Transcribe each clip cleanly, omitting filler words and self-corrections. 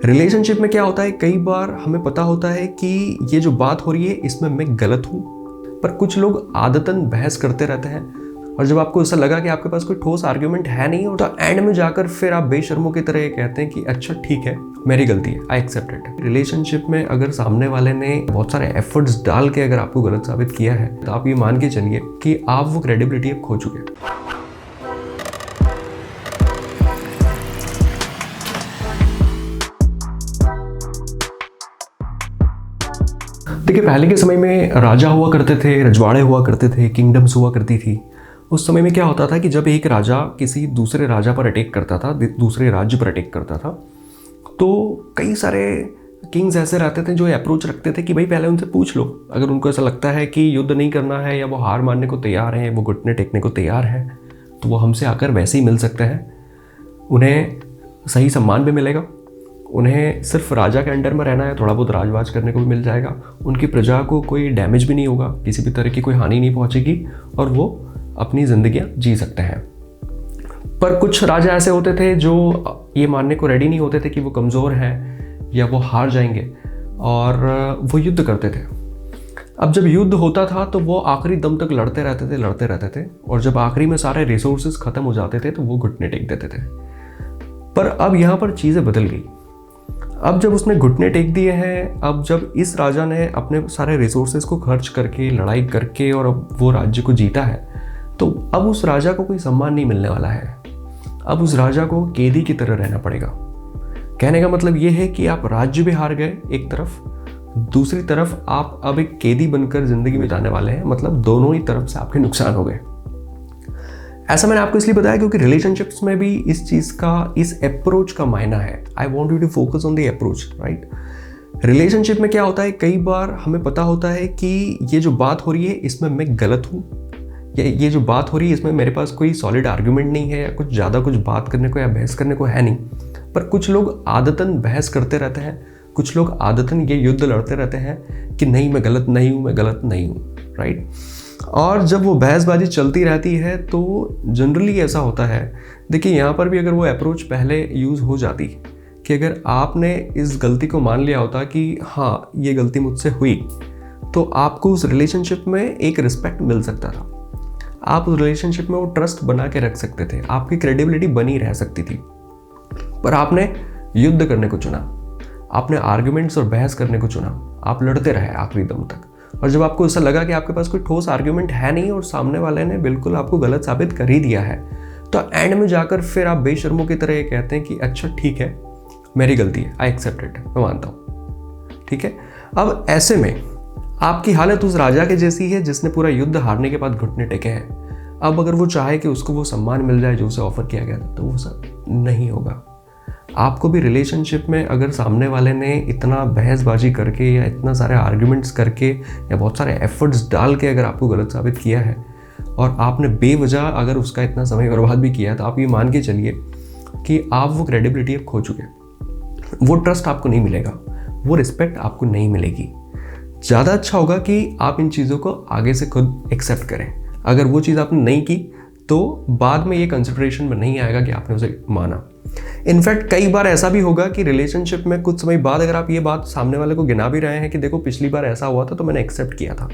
Relationship में क्या होता है, कई बार हमें पता होता है कि ये जो बात हो रही है इसमें मैं गलत हूँ, पर कुछ लोग आदतन बहस करते रहते हैं और जब आपको ऐसा लगा कि आपके पास कोई ठोस आर्ग्यूमेंट है नहीं और तो एंड में जाकर फिर आप बेशर्मों की तरह ये कहते हैं कि अच्छा ठीक है, मेरी गलती है, आई एक्सेप्ट इट। रिलेशनशिप में अगर सामने वाले ने बहुत सारे एफर्ट्स डाल के अगर आपको गलत साबित किया है तो आप ये मान के चलिए कि आप वो क्रेडिबिलिटी अब खो चुके हैं। देखिए, पहले के समय में राजा हुआ करते थे, रजवाड़े हुआ करते थे, किंगडम्स हुआ करती थी। उस समय में क्या होता था कि जब एक राजा किसी दूसरे राजा पर अटैक करता था, दूसरे राज्य पर अटैक करता था, तो कई सारे किंग्स ऐसे रहते थे जो अप्रोच रखते थे कि भाई पहले उनसे पूछ लो, अगर उनको ऐसा लगता है कि युद्ध नहीं करना है या वो हार मानने को तैयार हैं, वो घुटने टेकने को तैयार हैं, तो वो हमसे आकर वैसे ही मिल सकते हैं। उन्हें सही सम्मान भी मिलेगा, उन्हें सिर्फ राजा के अंडर में रहना है, थोड़ा बहुत राजवाज करने को भी मिल जाएगा, उनकी प्रजा को कोई डैमेज भी नहीं होगा, किसी भी तरह की कोई हानि नहीं पहुंचेगी और वो अपनी जिंदगियां जी सकते हैं। पर कुछ राजा ऐसे होते थे जो ये मानने को रेडी नहीं होते थे कि वो कमज़ोर हैं या वो हार जाएंगे और वो युद्ध करते थे। अब जब युद्ध होता था तो वो आखिरी दम तक लड़ते रहते थे और जब आखिरी में सारे रिसोर्सेज ख़त्म हो जाते थे तो वो घुटने टेक देते थे। पर अब यहाँ पर चीज़ें बदल गई। अब जब उसने घुटने टेक दिए हैं, अब जब इस राजा ने अपने सारे रिसोर्सेज को खर्च करके, लड़ाई करके और अब वो राज्य को जीता है, तो अब उस राजा को कोई सम्मान नहीं मिलने वाला है। अब उस राजा को कैदी की तरह रहना पड़ेगा। कहने का मतलब ये है कि आप राज्य भी हार गए एक तरफ, दूसरी तरफ आप अब एक कैदी बनकर जिंदगी बिताने वाले हैं। मतलब दोनों ही तरफ से आपके नुकसान हो गए। ऐसा मैंने आपको इसलिए बताया क्योंकि रिलेशनशिप्स में भी इस चीज़ का, इस अप्रोच का मायना है। I want you to focus on the approach, right. Relationship में क्या होता है, कई बार हमें पता होता है कि ये जो बात हो रही है इसमें मैं गलत हूँ, या ये जो बात हो रही है इसमें मेरे पास कोई सॉलिड आर्ग्यूमेंट नहीं है या कुछ ज़्यादा कुछ बात करने को या बहस करने को है नहीं। पर कुछ लोग आदतन बहस करते रहते हैं, कुछ लोग आदतन ये युद्ध लड़ते रहते हैं कि नहीं मैं गलत नहीं हूँ, मैं गलत नहीं हूँ, राइट। और जब वो बहसबाजी चलती रहती है तो जनरली ऐसा होता है, देखिए यहाँ पर भी अगर वो अप्रोच पहले यूज़ हो जाती कि अगर आपने इस गलती को मान लिया होता कि हाँ ये गलती मुझसे हुई, तो आपको उस रिलेशनशिप में एक रिस्पेक्ट मिल सकता था। आप उस रिलेशनशिप में वो ट्रस्ट बना के रख सकते थे, आपकी क्रेडिबिलिटी बनी रह सकती थी। पर आपने युद्ध करने को चुना, आपने आर्ग्यूमेंट्स और बहस करने को चुना, आप लड़ते रहे आखिरी दम तक। और जब आपको ऐसा लगा कि आपके पास कोई ठोस आर्ग्यूमेंट है नहीं और सामने वाले ने बिल्कुल आपको गलत साबित कर ही दिया है, तो एंड में जाकर फिर आप बेशर्मों की तरह ये कहते हैं कि अच्छा ठीक है, मेरी गलती है, आई एक्सेप्ट इट, मैं मानता हूँ, ठीक है। अब ऐसे में आपकी हालत उस राजा के जैसी है जिसने पूरा युद्ध हारने के बाद घुटने टेके हैं। अब अगर वो चाहे कि उसको वो सम्मान मिल जाए जो उसे ऑफर किया गया था, तो वो सब नहीं होगा। आपको भी रिलेशनशिप में अगर सामने वाले ने इतना बहसबाजी करके या इतना सारे आर्ग्यूमेंट्स करके या बहुत सारे एफर्ट्स डाल के अगर आपको गलत साबित किया है और आपने बेवजह अगर उसका इतना समय बर्बाद भी किया, तो आप ये मान के चलिए कि आप वो क्रेडिबिलिटी अब खो चुके हैं। वो ट्रस्ट आपको नहीं मिलेगा, वो रिस्पेक्ट आपको नहीं मिलेगी। ज़्यादा अच्छा होगा कि आप इन चीज़ों को आगे से खुद एक्सेप्ट करें। अगर वो चीज़ आपने नहीं की तो बाद में ये कंसिडरेशन में नहीं आएगा कि आपने उसे माना। इनफैक्ट कई बार ऐसा भी होगा कि रिलेशनशिप में कुछ समय बाद अगर आप ये बात सामने वाले को गिना भी रहे हैं कि देखो पिछली बार ऐसा हुआ था तो मैंने एक्सेप्ट किया था,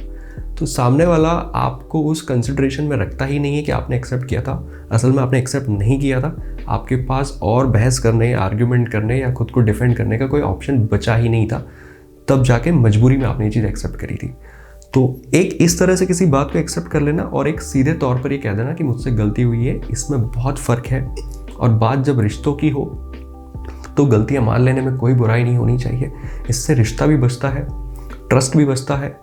तो सामने वाला आपको उस कंसिडरेशन में रखता ही नहीं है कि आपने एक्सेप्ट किया था। असल में आपने एक्सेप्ट नहीं किया था, आपके पास और बहस करने, आर्ग्यूमेंट करने या खुद को डिफेंड करने का कोई ऑप्शन बचा ही नहीं था। तब जाके मजबूरी में आपने ये चीज़ एक्सेप्ट करी थी। तो एक इस तरह से किसी बात को एक्सेप्ट कर लेना और एक सीधे तौर पर ये कह देना कि मुझसे गलती हुई है, इसमें बहुत फ़र्क है। और बात जब रिश्तों की हो तो गलतियां मान लेने में कोई बुराई नहीं होनी चाहिए। इससे रिश्ता भी बचता है, ट्रस्ट भी बचता है,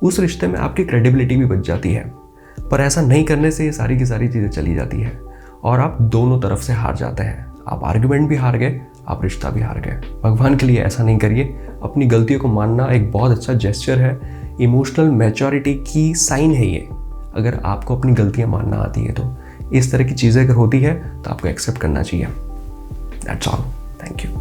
उस रिश्ते में आपकी क्रेडिबिलिटी भी बच जाती है। पर ऐसा नहीं करने से ये सारी की सारी चीज़ें चली जाती है और आप दोनों तरफ से हार जाते हैं। आप आर्ग्यूमेंट भी हार गए, आप रिश्ता भी हार गए। भगवान के लिए ऐसा नहीं करिए। अपनी गलतियों को मानना एक बहुत अच्छा जेस्चर है, इमोशनल मैच्योरिटी की साइन है ये। अगर आपको अपनी गलतियां मानना आती है तो इस तरह की चीज़ें अगर होती है तो आपको एक्सेप्ट करना चाहिए। That's all. Thank you.